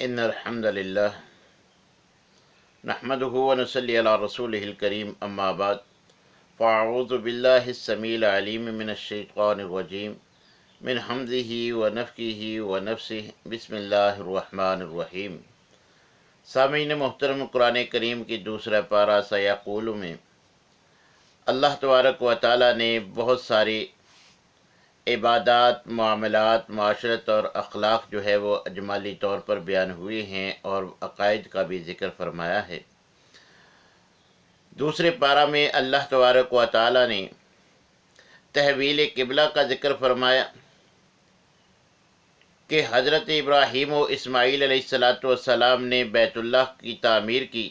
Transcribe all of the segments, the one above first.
إن الحمد لله نحمده ونصلي على رسوله الكريم أما بعد فأعوذ بالله السميع العليم من الشيطان الرجيم من حمده ونفخه ونفسه بسم الله الرحمن الرحیم۔ سامعین محترم، قرآن کریم کی دوسرا پارہ سیقول میں اللہ تبارک و تعالیٰ نے بہت ساری عبادات، معاملات، معاشرت اور اخلاق جو ہے وہ اجمالی طور پر بیان ہوئے ہیں اور عقائد کا بھی ذکر فرمایا ہے۔ دوسرے پارہ میں اللہ تبارک و تعالیٰ نے تحویل قبلہ کا ذکر فرمایا کہ حضرت ابراہیم و اسماعیل علیہ السلام نے بیت اللہ کی تعمیر کی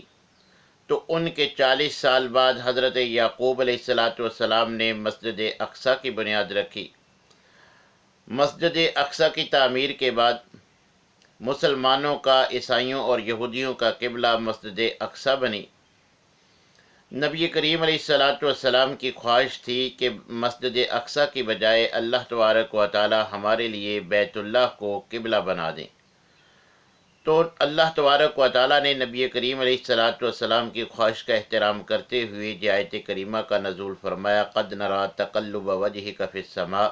تو ان کے 40 سال بعد حضرت یعقوب علیہ السلام نے مسجد اقصیٰ کی بنیاد رکھی۔ مسجد اقصیٰ کی تعمیر کے بعد مسلمانوں کا، عیسائیوں اور یہودیوں کا قبلہ مسجد اقصیٰ بنی۔ نبی کریم علیہ السلام کی خواہش تھی کہ مسجد اقصیٰ کی بجائے اللہ تبارک و تعالی ہمارے لیے بیت اللہ کو قبلہ بنا دیں، تو اللہ تبارک و تعالی نے نبی کریم علیہ السلام کی خواہش کا احترام کرتے ہوئے یہ آیت کریمہ کا نزول فرمایا، قد نرى تقلب وجهك في السماء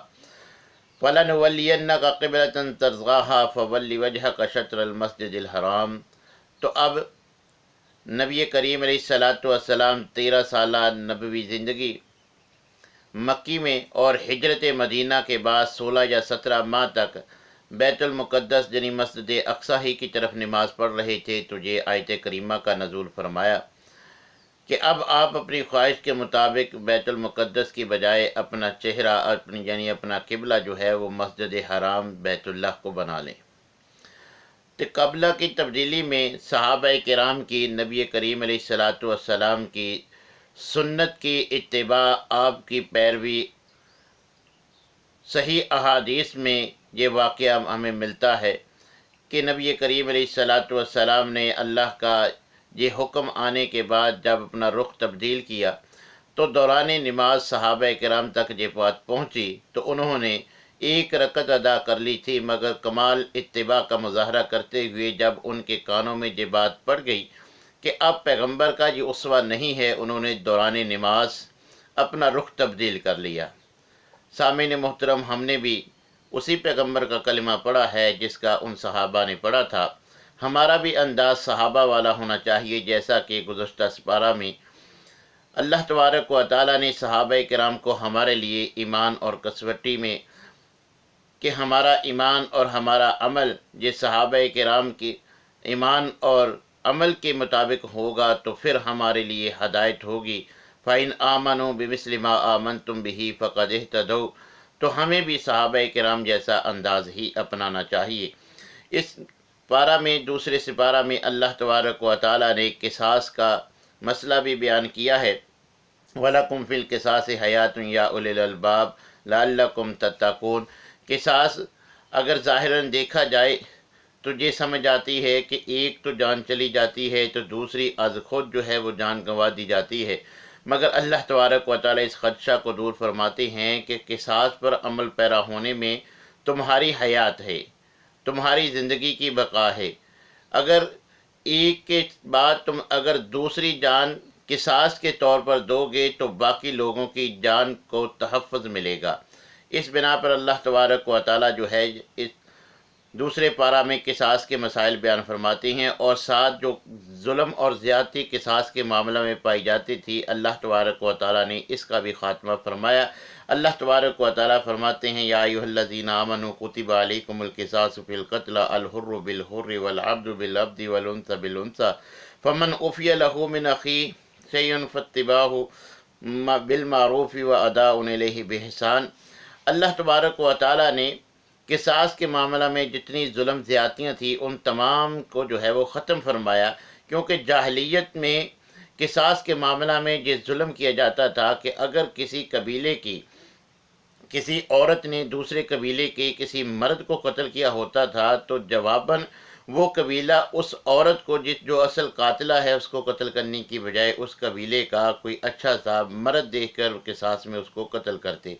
فَلَنُوَلِّيَنَّكَ قِبْلَةً تَرْضَاهَا فَوَلِّ وَجْهَكَ شَطْرَ الْمَسْجِدِ الْحَرَامِ۔ تو اب نبی کریم علیہ السلام 13 سالہ نبوی زندگی مکی میں اور ہجرت مدینہ کے بعد 16 یا 17 ماہ تک بیت المقدس یعنی مسجد اقصیٰ ہی کی طرف نماز پڑھ رہے تھے، تو یہ آیت کریمہ کا نزول فرمایا کہ اب آپ اپنی خواہش کے مطابق بیت المقدس کی بجائے اپنا چہرہ یعنی اپنا قبلہ جو ہے وہ مسجد حرام بیت اللہ کو بنا لیں۔ تو قبلہ کی تبدیلی میں صحابہ کرام کی نبی کریم علیہ السلام کی سنت کی اتباع، آپ کی پیروی، صحیح احادیث میں یہ واقعہ ہمیں ملتا ہے کہ نبی کریم علیہ السلام نے اللہ کا یہ حکم آنے کے بعد جب اپنا رخ تبدیل کیا تو دوران نماز صحابہ کرام تک یہ بات پہنچی تو انہوں نے 1 رکعت ادا کر لی تھی، مگر کمال اتباع کا مظاہرہ کرتے ہوئے جب ان کے کانوں میں یہ بات پڑ گئی کہ اب پیغمبر کا یہ اسوہ نہیں ہے، انہوں نے دوران نماز اپنا رخ تبدیل کر لیا۔ سامعین محترم، ہم نے بھی اسی پیغمبر کا کلمہ پڑھا ہے جس کا ان صحابہ نے پڑھا تھا۔ ہمارا بھی انداز صحابہ والا ہونا چاہیے، جیسا کہ گزشتہ سپارہ میں اللہ تبارک و تعالیٰ نے صحابہ کرام کو ہمارے لیے ایمان اور کسوٹی میں کہ ہمارا ایمان اور ہمارا عمل یہ صحابہ کرام کی ایمان اور عمل کے مطابق ہوگا تو پھر ہمارے لیے ہدایت ہوگی۔ فَإِنْ آمَنُوا بِمِثْلِ مَا آمَنْتُمْ بِهِ فَقَدِ اهْتَدَوْا۔ تو ہمیں بھی صحابہ کرام جیسا انداز ہی اپنانا چاہیے۔ اس پارہ میں، دوسرے سپارہ میں اللہ تبارک و تعالیٰ نے قصاص کا مسئلہ بھی بیان کیا ہے، وَلَكُمْ فِي الْقِصَاصِ حَيَاةٌ يَا أُولِي الْأَلْبَابِ لَعَلَّكُمْ تَتَّقُونَ۔ قصاص اگر ظاہراً دیکھا جائے تو یہ سمجھ آتی ہے کہ ایک تو جان چلی جاتی ہے تو دوسری از خود جو ہے وہ جان گنوا دی جاتی ہے، مگر اللہ تبارک و تعالیٰ اس خدشہ کو دور فرماتے ہیں کہ قصاص پر عمل پیرا ہونے میں تمہاری حیات ہے، تمہاری زندگی کی بقا ہے۔ اگر ایک کے بعد تم اگر دوسری جان قصاص کے طور پر دو گے تو باقی لوگوں کی جان کو تحفظ ملے گا۔ اس بنا پر اللہ تبارک و تعالیٰ جو ہے اس دوسرے پارہ میں قصاص کے مسائل بیان فرماتے ہیں، اور ساتھ جو ظلم اور زیادتی قصاص کے معاملہ میں پائی جاتی تھی اللہ تبارک و تعالیٰ نے اس کا بھی خاتمہ فرمایا۔ اللہ تبارک و تعالیٰ فرماتے ہیں، یا ایھا الذین آمنوا کتب علیکم القصاص فی القتلى الحر بالحر والعبد بالعبد والانثى بالانثى فمن عفی له من اخیہ شیء فاتباع بالمعروف واداء الیہ بإحسان۔ اللہ تبارک و تعالیٰ نے قصاص کے معاملہ میں جتنی ظلم زیادتیاں تھیں ان تمام کو جو ہے وہ ختم فرمایا، کیونکہ جاہلیت میں قصاص کے معاملہ میں یہ ظلم کیا جاتا تھا کہ اگر کسی قبیلے کی کسی عورت نے دوسرے قبیلے کے کسی مرد کو قتل کیا ہوتا تھا تو جواباً وہ قبیلہ اس عورت کو جو اصل قاتلہ ہے اس کو قتل کرنے کی بجائے اس قبیلے کا کوئی اچھا سا مرد دیکھ کر قصاص میں اس کو قتل کرتے،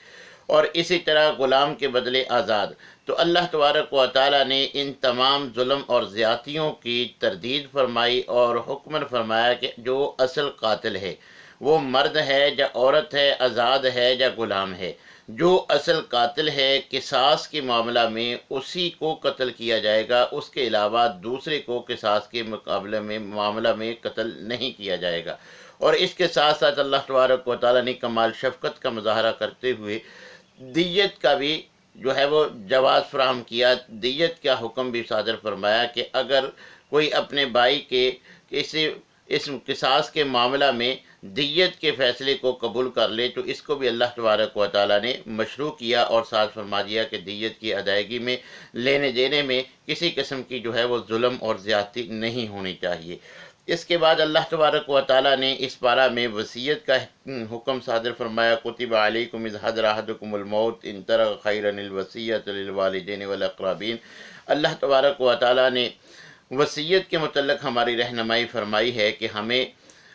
اور اسی طرح غلام کے بدلے آزاد۔ تو اللہ تبارک و تعالیٰ نے ان تمام ظلم اور زیادتیوں کی تردید فرمائی اور حکم فرمایا کہ جو اصل قاتل ہے وہ مرد ہے یا عورت ہے، آزاد ہے یا غلام ہے، جو اصل قاتل ہے قصاص کے معاملہ میں اسی کو قتل کیا جائے گا، اس کے علاوہ دوسرے کو قصاص کے مقابلے میں معاملہ میں قتل نہیں کیا جائے گا۔ اور اس کے ساتھ ساتھ اللہ تبارک و تعالیٰ نے کمال شفقت کا مظاہرہ کرتے ہوئے دیت کا بھی جو ہے وہ جواز فراہم کیا، دیت کا حکم بھی صادر فرمایا کہ اگر کوئی اپنے بھائی کے اس قصاص کے معاملہ میں دیت کے فیصلے کو قبول کر لے تو اس کو بھی اللہ تبارک و تعالیٰ نے مشروع کیا اور ساتھ فرما دیا کہ دیت کی ادائیگی میں، لینے دینے میں کسی قسم کی جو ہے وہ ظلم اور زیادتی نہیں ہونی چاہیے۔ اس کے بعد اللہ تبارک و تعالیٰ نے اس پارہ میں وصیت کا حکم صادر فرمایا، کتب علیکم اذ حضر احدکم الموت ان ترک خیرا الوصیۃ للوالدین والاقربین۔ اللہ تبارک و تعالیٰ نے وصیت کے متعلق ہماری رہنمائی فرمائی ہے کہ ہمیں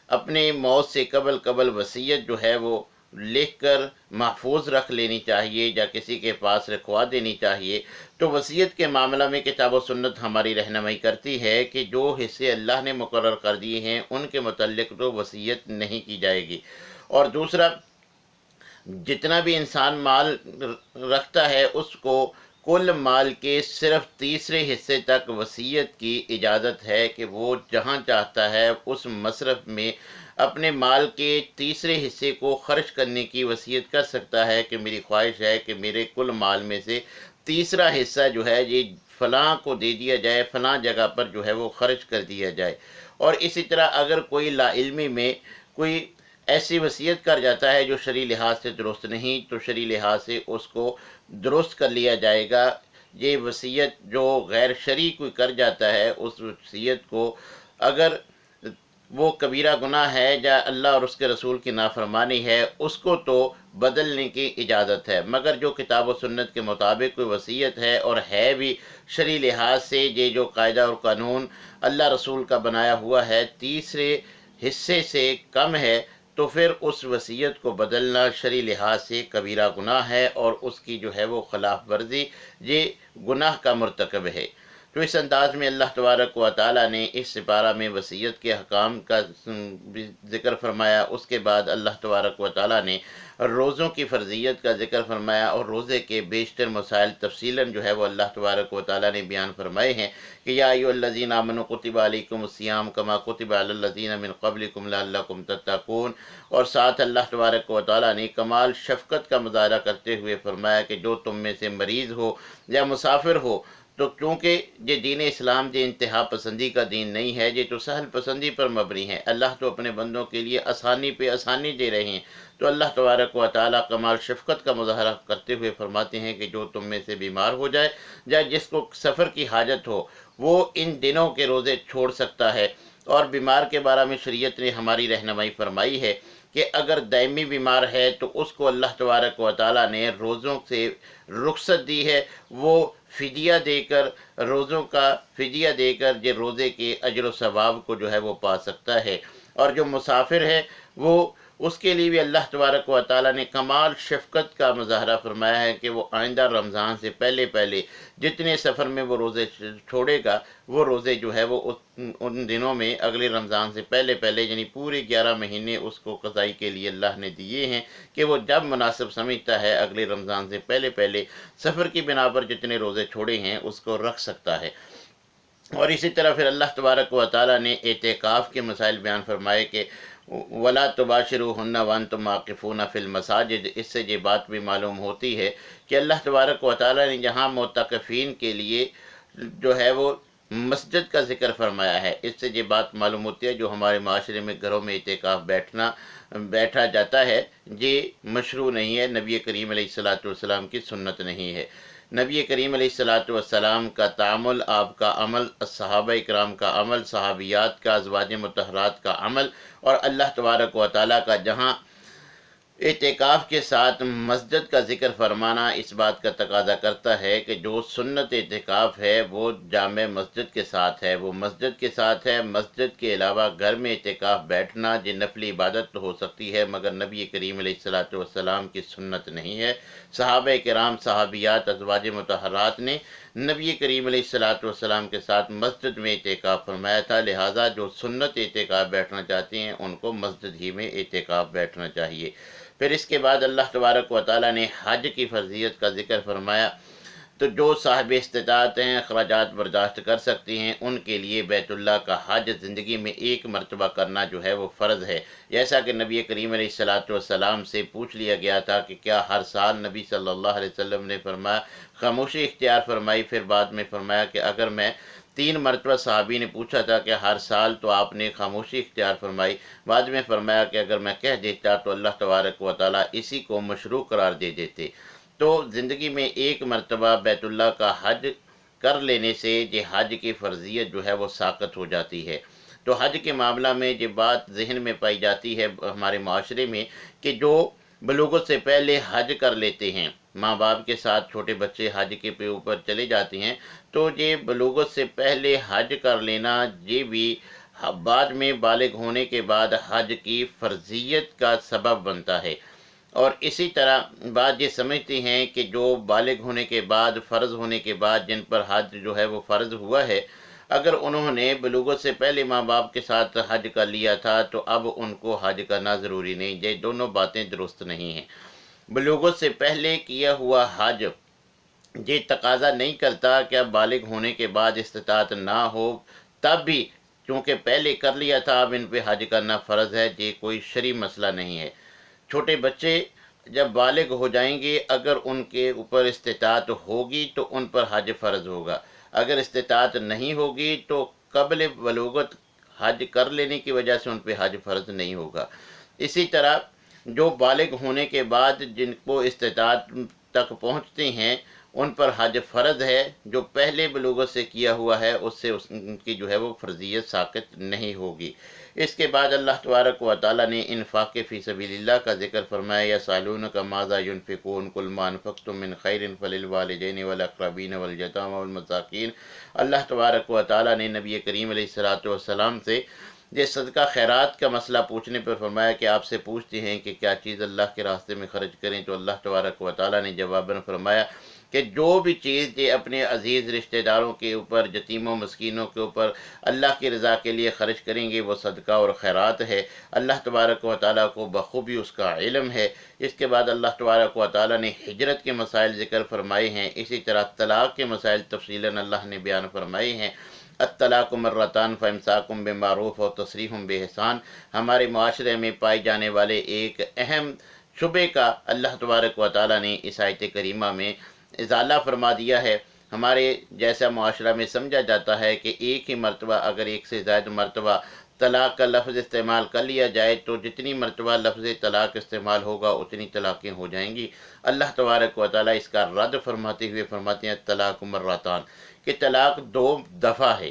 اپنے موت سے قبل وصیت جو ہے وہ لکھ کر محفوظ رکھ لینی چاہیے یا کسی کے پاس رکھوا دینی چاہیے۔ تو وصیت کے معاملہ میں کتاب و سنت ہماری رہنمائی کرتی ہے کہ جو حصے اللہ نے مقرر کر دیے ہیں ان کے متعلق تو وصیت نہیں کی جائے گی۔ اور دوسرا، جتنا بھی انسان مال رکھتا ہے اس کو کل مال کے صرف تیسرے حصے تک وصیت کی اجازت ہے کہ وہ جہاں چاہتا ہے اس مصرف میں اپنے مال کے تیسرے حصے کو خرچ کرنے کی وصیت کر سکتا ہے کہ میری خواہش ہے کہ میرے کل مال میں سے تیسرا حصہ جو ہے یہ فلاں کو دے دیا جائے، فلاں جگہ پر جو ہے وہ خرچ کر دیا جائے۔ اور اسی طرح اگر کوئی لا علمی میں کوئی ایسی وصیت کر جاتا ہے جو شرعی لحاظ سے درست نہیں تو شرعی لحاظ سے اس کو درست کر لیا جائے گا۔ یہ وصیت جو غیر شرعی کوئی کر جاتا ہے اس وصیت کو اگر وہ کبیرہ گناہ ہے یا اللہ اور اس کے رسول کی نافرمانی ہے اس کو تو بدلنے کی اجازت ہے، مگر جو کتاب و سنت کے مطابق کوئی وصیت ہے اور ہے بھی شرعی لحاظ سے یہ جو قاعدہ اور قانون اللہ رسول کا بنایا ہوا ہے تیسرے حصے سے کم ہے تو پھر اس وصیت کو بدلنا شرعی لحاظ سے کبیرہ گناہ ہے اور اس کی جو ہے وہ خلاف ورزی یہ گناہ کا مرتکب ہے۔ تو اس انداز میں اللہ تبارک و تعالیٰ نے اس سپارہ میں وصیت کے احکام کا ذکر فرمایا۔ اس کے بعد اللہ تبارک و تعالیٰ نے روزوں کی فرضیت کا ذکر فرمایا اور روزے کے بیشتر مسائل تفصیلاً جو ہے وہ اللہ تبارک و تعالیٰ نے بیان فرمائے ہیں کہ یا ایھا الذین آمنوا کتب علیکم الصیام کما کتب علی الذین من قبلکم لعلکم تتقون۔ اور ساتھ اللہ تبارک و تعالیٰ نے کمال شفقت کا مظاہرہ کرتے ہوئے فرمایا کہ جو تم میں سے مریض ہو یا مسافر ہو تو کیونکہ یہ دین اسلام یہ انتہا پسندی کا دین نہیں ہے، یہ تو سہل پسندی پر مبنی ہے۔ اللہ تو اپنے بندوں کے لیے آسانی پہ آسانی دے رہے ہیں۔ تو اللہ تبارک و تعالیٰ کمال شفقت کا مظاہرہ کرتے ہوئے فرماتے ہیں کہ جو تم میں سے بیمار ہو جائے یا جس کو سفر کی حاجت ہو وہ ان دنوں کے روزے چھوڑ سکتا ہے۔ اور بیمار کے بارے میں شریعت نے ہماری رہنمائی فرمائی ہے کہ اگر دائمی بیمار ہے تو اس کو اللہ تبارک و تعالیٰ نے روزوں سے رخصت دی ہے، وہ فدیہ دے کر روزوں کا فدیہ دے کر یہ روزے کے اجر و ثواب کو جو ہے وہ پا سکتا ہے۔ اور جو مسافر ہے وہ اس کے لیے بھی اللہ تبارک و تعالیٰ نے کمال شفقت کا مظاہرہ فرمایا ہے کہ وہ آئندہ رمضان سے پہلے جتنے سفر میں وہ روزے چھوڑے گا وہ روزے جو ہے وہ ان دنوں میں اگلے رمضان سے پہلے یعنی پورے 11 مہینے اس کو قضائی کے لیے اللہ نے دیے ہیں کہ وہ جب مناسب سمجھتا ہے اگلے رمضان سے پہلے سفر کی بنا پر جتنے روزے چھوڑے ہیں اس کو رکھ سکتا ہے۔ اور اسی طرح پھر اللہ تبارک و تعالیٰ نے اعتکاف کے مسائل بیان فرمائے کہ وَلَا تُبَاشِرُوهُنَّ وَأَنْتُمْ عَاكِفُونَ فِي الْمَسَاجِدِ۔ اس سے یہ بات بھی معلوم ہوتی ہے کہ اللہ تبارک و تعالیٰ نے جہاں معتکفین کے لیے جو ہے وہ مسجد کا ذکر فرمایا ہے، اس سے یہ بات معلوم ہوتی ہے جو ہمارے معاشرے میں گھروں میں اعتکاف بیٹھا جاتا ہے یہ مشروع نہیں ہے، نبی کریم علیہ السلام کی سنت نہیں ہے۔ نبی کریم علیہ السلام کا تعامل، آپ کا عمل، صحابہ اکرام کا عمل، صحابیات کا، ازواج مطہرات کا عمل اور اللہ تبارک و تعالیٰ کا جہاں اعتکاف کے ساتھ مسجد کا ذکر فرمانا اس بات کا تقاضا کرتا ہے کہ جو سنت اعتکاف ہے وہ جامع مسجد کے ساتھ ہے، وہ مسجد کے ساتھ ہے۔ مسجد کے علاوہ گھر میں اعتکاف بیٹھنا یہ نفلی عبادت تو ہو سکتی ہے، مگر نبی کریم علیہ الصلوۃ والسلام کی سنت نہیں ہے۔ صحابہ کرام، صحابیات، ازواج مطہرات نے نبی کریم علیہ الصلوۃ والسلام کے ساتھ مسجد میں اعتکاف فرمایا تھا، لہٰذا جو سنت اعتکاف بیٹھنا چاہتے ہیں ان کو مسجد ہی میں اعتکاف بیٹھنا چاہیے۔ پھر اس کے بعد اللہ تبارک و تعالیٰ نے حج کی فرضیت کا ذکر فرمایا، تو جو صاحب استطاعت ہیں، اخراجات برداشت کر سکتی ہیں، ان کے لیے بیت اللہ کا حج زندگی میں ایک مرتبہ کرنا جو ہے وہ فرض ہے۔ جیسا کہ نبی کریم علیہ الصلوۃ والسلام سے پوچھ لیا گیا تھا کہ کیا ہر سال، نبی صلی اللہ علیہ وسلم نے فرمایا، خاموشی اختیار فرمائی، پھر بعد میں فرمایا کہ اگر میں 3 مرتبہ، صحابی نے پوچھا تھا کہ ہر سال، تو آپ نے خاموشی اختیار فرمائی، بعد میں فرمایا کہ اگر میں کہہ دیتا تو اللہ تبارک و تعالیٰ اسی کو مشروع قرار دے دیتے۔ تو زندگی میں ایک مرتبہ بیت اللہ کا حج کر لینے سے یہ حج کی فرضیت جو ہے وہ ساقط ہو جاتی ہے۔ تو حج کے معاملہ میں یہ بات ذہن میں پائی جاتی ہے ہمارے معاشرے میں کہ جو بلوغت سے پہلے حج کر لیتے ہیں، ماں باپ کے ساتھ چھوٹے بچے حج کے اوپر چلے جاتے ہیں، تو یہ بلوغت سے پہلے حج کر لینا یہ بھی بعد میں بالغ ہونے کے بعد حج کی فرضیت کا سبب بنتا ہے۔ اور اسی طرح بعض یہ سمجھتے ہیں کہ جو بالغ ہونے کے بعد، فرض ہونے کے بعد جن پر حج جو ہے وہ فرض ہوا ہے، اگر انہوں نے بلوغت سے پہلے ماں باپ کے ساتھ حج کر لیا تھا تو اب ان کو حج کرنا ضروری نہیں۔ یہ دونوں باتیں درست نہیں ہیں۔ بلوغت سے پہلے کیا ہوا حج یہ تقاضا نہیں کرتا کہ اب بالغ ہونے کے بعد استطاعت نہ ہو تب بھی، چونکہ پہلے کر لیا تھا، اب ان پہ حج کرنا فرض ہے، یہ کوئی شرعی مسئلہ نہیں ہے۔ چھوٹے بچے جب بالغ ہو جائیں گے، اگر ان کے اوپر استطاعت ہوگی تو ان پر حج فرض ہوگا، اگر استطاعت نہیں ہوگی تو قبل بلوغت حج کر لینے کی وجہ سے ان پہ حج فرض نہیں ہوگا۔ اسی طرح جو بالغ ہونے کے بعد جن کو استطاعت تک پہنچتے ہیں ان پر حج فرض ہے، جو پہلے بلوغت سے کیا ہوا ہے اس سے ان کی جو ہے وہ فرضیت ساقط نہیں ہوگی۔ اس کے بعد اللہ تبارک و تعالیٰ نے انفاق فی سبیل اللہ کا ذکر فرمایا، یسألونک ماذا ینفقون قل ما انفقتم من خیر فللوالدین والاقربین والیتامی والمساکین۔ اللہ تبارک و تعالیٰ نے نبی کریم علیہ الصلوۃ والسلام سے یہ صدقہ خیرات کا مسئلہ پوچھنے پر فرمایا کہ آپ سے پوچھتے ہیں کہ کیا چیز اللہ کے راستے میں خرچ کریں، تو اللہ تبارک و تعالیٰ نے جواباً فرمایا کہ جو بھی چیز یہ اپنے عزیز رشتہ داروں کے اوپر، یتیموں مسکینوں کے اوپر اللہ کی رضا کے لیے خرچ کریں گے وہ صدقہ اور خیرات ہے۔ اللہ تبارک و تعالیٰ کو بخوبی اس کا علم ہے۔ اس کے بعد اللہ تبارک و تعالیٰ نے ہجرت کے مسائل ذکر فرمائے ہیں، اسی طرح طلاق کے مسائل تفصیلاً اللہ نے بیان فرمائے ہیں۔ الطلاق مرتان فامساک بمعروف اور تسریح باحسان، ہمارے معاشرے میں پائے جانے والے ایک اہم شبے کا اللہ تبارک و تعالیٰ نے اس آیت کریمہ میں ازالہ فرما دیا ہے۔ ہمارے جیسا معاشرہ میں سمجھا جاتا ہے کہ ایک ہی مرتبہ اگر ایک سے زائد مرتبہ طلاق کا لفظ استعمال کر لیا جائے تو جتنی مرتبہ لفظ طلاق استعمال ہوگا اتنی طلاقیں ہو جائیں گی۔ اللہ تبارک و تعالیٰ اس کا رد فرماتے ہوئے فرماتے ہیں طلاق مرتان، کہ طلاق 2 دفعہ ہے،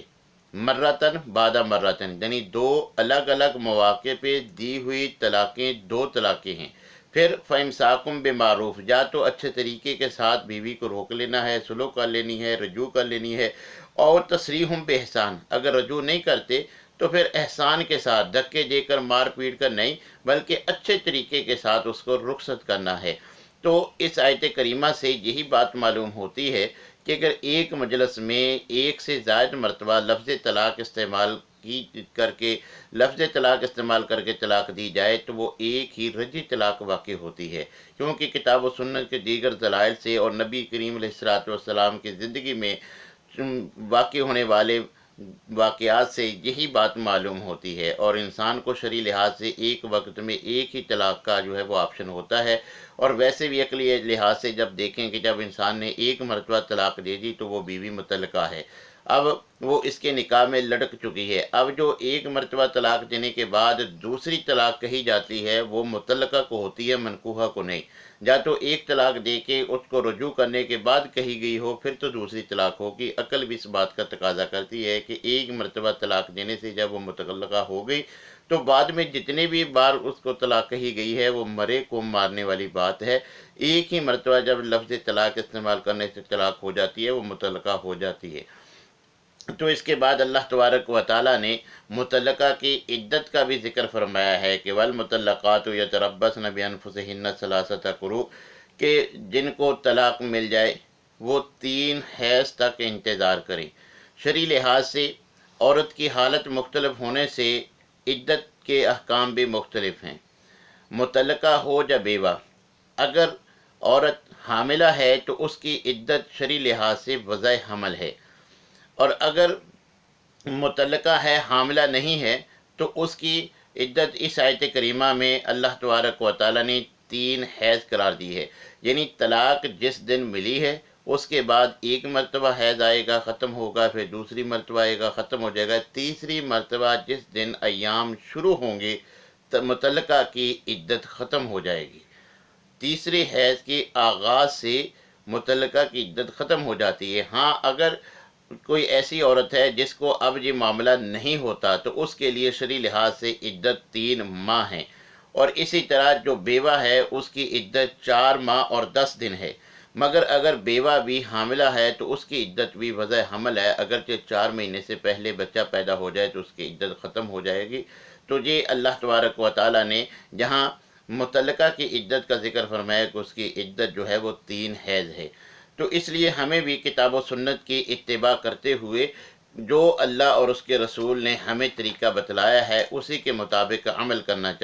مرتن بعد مرتن، یعنی 2 الگ الگ مواقع پہ دی ہوئی طلاقیں 2 طلاقیں ہیں۔ پھر فامساکم بمعروف، یا تو اچھے طریقے کے ساتھ بیوی کو روک لینا ہے، سلو کر لینی ہے، رجوع کر لینی ہے، اور تسریح باحسان، اگر رجوع نہیں کرتے تو پھر احسان کے ساتھ، دھکے دے کر مار پیٹ کر نہیں، بلکہ اچھے طریقے کے ساتھ اس کو رخصت کرنا ہے۔ تو اس آیت کریمہ سے یہی بات معلوم ہوتی ہے کہ اگر ایک مجلس میں ایک سے زائد مرتبہ لفظ طلاق استعمال کر کے طلاق دی جائے تو وہ ایک ہی رجعی طلاق واقع ہوتی ہے، کیونکہ کتاب و سنت کے دیگر دلائل سے اور نبی کریم علیہ الصلوۃ والسلام کی زندگی میں واقع ہونے والے واقعات سے یہی بات معلوم ہوتی ہے، اور انسان کو شرعی لحاظ سے ایک وقت میں ایک ہی طلاق کا جو ہے وہ آپشن ہوتا ہے۔ اور ویسے بھی عقلی لحاظ سے جب دیکھیں کہ جب انسان نے ایک مرتبہ طلاق دے دی تو وہ بیوی مطلقہ ہے، اب وہ اس کے نکاح میں لڑک چکی ہے۔ اب جو ایک مرتبہ طلاق دینے کے بعد دوسری طلاق کہی جاتی ہے وہ مطلقہ کو ہوتی ہے، منکوحہ کو نہیں۔ یا تو ایک طلاق دے کے اس کو رجوع کرنے کے بعد کہی گئی ہو پھر تو دوسری طلاق ہوگی۔ عقل بھی اس بات کا تقاضا کرتی ہے کہ ایک مرتبہ طلاق دینے سے جب وہ مطلقہ ہو گئی تو بعد میں جتنے بھی بار اس کو طلاق کہی گئی ہے وہ مرے کو مارنے والی بات ہے۔ ایک ہی مرتبہ جب لفظ طلاق استعمال کرنے سے طلاق ہو جاتی ہے وہ مطلقہ ہو جاتی ہے۔ تو اس کے بعد اللہ تبارک و تعالیٰ نے مطلقہ کی عدت کا بھی ذکر فرمایا ہے کہ والمطلقات یتربصن بانفسہن ثلاثۃ قروء، کہ جن کو طلاق مل جائے وہ 3 حیض تک انتظار کریں۔ شرعی لحاظ سے عورت کی حالت مختلف ہونے سے عدت کے احکام بھی مختلف ہیں۔ مطلقہ ہو یا بیوہ، اگر عورت حاملہ ہے تو اس کی عدت شرعی لحاظ سے وضع حمل ہے، اور اگر مطلقہ ہے حاملہ نہیں ہے تو اس کی عدت اس آیت کریمہ میں اللہ تبارک و تعالیٰ نے 3 حیض قرار دی ہے، یعنی طلاق جس دن ملی ہے اس کے بعد ایک مرتبہ حیض آئے گا ختم ہوگا، پھر دوسری مرتبہ آئے گا ختم ہو جائے گا، تیسری مرتبہ جس دن ایام شروع ہوں گے مطلقہ کی عدت ختم ہو جائے گی۔ تیسری حیض کے آغاز سے مطلقہ کی عدت ختم ہو جاتی ہے۔ ہاں اگر کوئی ایسی عورت ہے جس کو اب یہ معاملہ نہیں ہوتا تو اس کے لیے شرعی لحاظ سے عدت 3 ماہ ہیں، اور اسی طرح جو بیوہ ہے اس کی عدت 4 ماہ اور 10 دن ہے۔ مگر اگر بیوہ بھی حاملہ ہے تو اس کی عدت بھی وضع حمل ہے، اگرچہ 4 مہینے سے پہلے بچہ پیدا ہو جائے تو اس کی عدت ختم ہو جائے گی۔ تو یہ اللہ تبارک و تعالیٰ نے جہاں مطلقہ کی عدت کا ذکر فرمایا کہ اس کی عدت جو ہے وہ 3 حیض ہے، تو اس لیے ہمیں بھی کتاب و سنت کی اتباع کرتے ہوئے جو اللہ اور اس کے رسول نے ہمیں طریقہ بتلایا ہے اسی کے مطابق عمل کرنا چاہیے۔